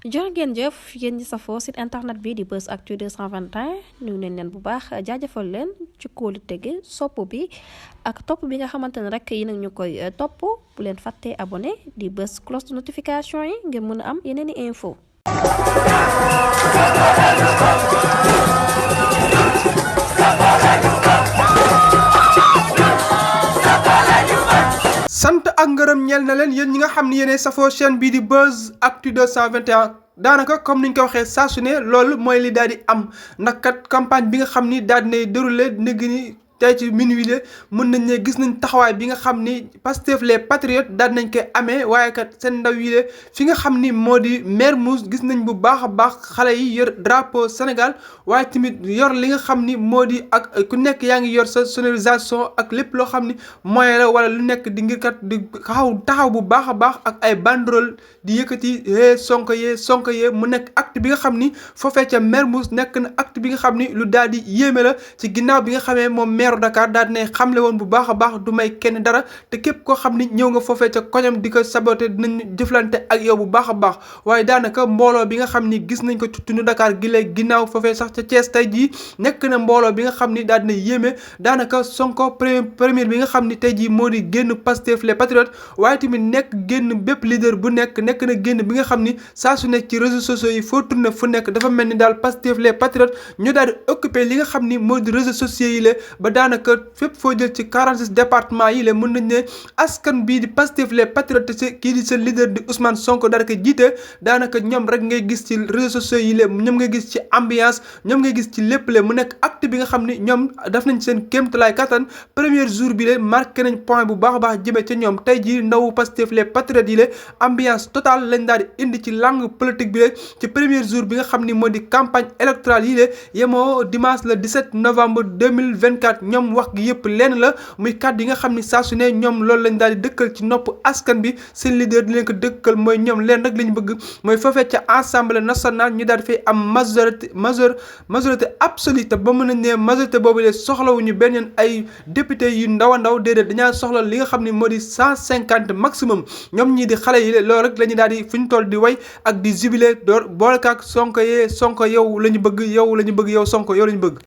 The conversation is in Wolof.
jërë ngeen jëf yéen ñi safoo site internet bi di Buzz Actu 221 nuyu nañ leen bu baax jaajëfal leen ci kóolu tege sopp bi ak topp bi nga xamante ne rek yi nag ñu koy topp bu leen fàttee abonné di bës cloche de notification yi ngir mën a am yeneen i info sant ak ngërëm ñeel na leen yéen ñi nga xam ne yéenay safoo chaîne bii di Buzz Actu 221 daanaka comme niñ ko waxee saa su ne loolu mooy li daal di am ndax kat campagne bi nga xam ni daal dinay déroulé nëgg ni tey ci minuit la mën nañ ne gis nañ taxawaay bi nga xam ni Pastef les patriotes daal nañ koy amee waaye kat seen ndaw yi la fi nga xam ni moo di Mermoz gis nañ bu baax a baax xale yi yor drapeau Sénégal waaye tamit yor li nga xam ni moo di ak ku nekk yaa ngi yor sa sonorisation ak lépp loo xam ni moyen la wala lu nekk di ngir kat di taxaw bu baax a baax ak ay banderole di yëkkati Sonko yee mu nekk acte bi nga xam ni foofee ca Mermoz nekk na acte bi nga xam ni lu daal di yéeme la ci ginnaaw bi nga xamee moom maire Dakar daal dina xamle woon bu baax a baax du may kenn dara te képp koo xam ni ñëw nga foofee ca koñam di ko saboté dinañ jëflante ak yow bu baax a baax waaye daanaka mbooloo bi nga xam ni gis nañ ko ci tunu Dakar gi lay ginnaaw foofee sax ca Thiès tey jii nekk na mbooloo bi nga xam ni daal dina yéeme daanaka Sonko premier bi nga xam ni tey jii moo di génn Pastef les patriotes waaye tamit nekk génn bépp leader bu nekk na génn bi nga xam ni saa su nekk ci réseaux sociaux yi foo tourné fu nekk dafa mel ni daal Pastef les patriotes ñu daal di occupé li nga xam ni moo di réseaux sociaux yi la ba daanaka fépp foo jël ci 46 départements yi la mën nañ ne askan bii di Pastef les patriotes kii di seen leader di Ousmane Sonko daal ko jiite daanaka ñoom rek ngay gis ci réseaux sociaux yi la ñoom ngay gis ci ambiance ñoom ngay gis ci lépp la mu nekk acte bi nga xam ni ñoom def nañ seen kéemtalaay kattan premier jour bi la marqué nañ point bu baax a baax jëmee ca ñoom tey jii ndawu Pastef les patriotes yi la ambiance totale lañ daal di indi ci langue politique bi la ci premier jour bi nga xam ni moo di campagne électorale yi la yemoo dimanche le 17 novembre 2024 ñoom wax gi yëpp lenn la muy kàddu yi nga xam ni saa su ne ñoom loolu lañ daal di dëkkal ci nopp askan bi seen leader di leen ko dëkkal mooy ñoom leen rek lañ bëgg mooy foofee ca assemblée nationale ñu daal di fay am majorité absolue te ba mën a ne majorité boobu lee soxlawuñu benn ay député yu ndaw a ndaw déedéet dañaa soxla li nga xam ni moo di 150 maximum ñoom ñii di xale yi loolu rek la ñu daal di fu ñu toll di way ak di jubilé door boolekaak Sonko yow la ñu bëgg yow la ñu bëgg yow Sonko yow la ñu bëgg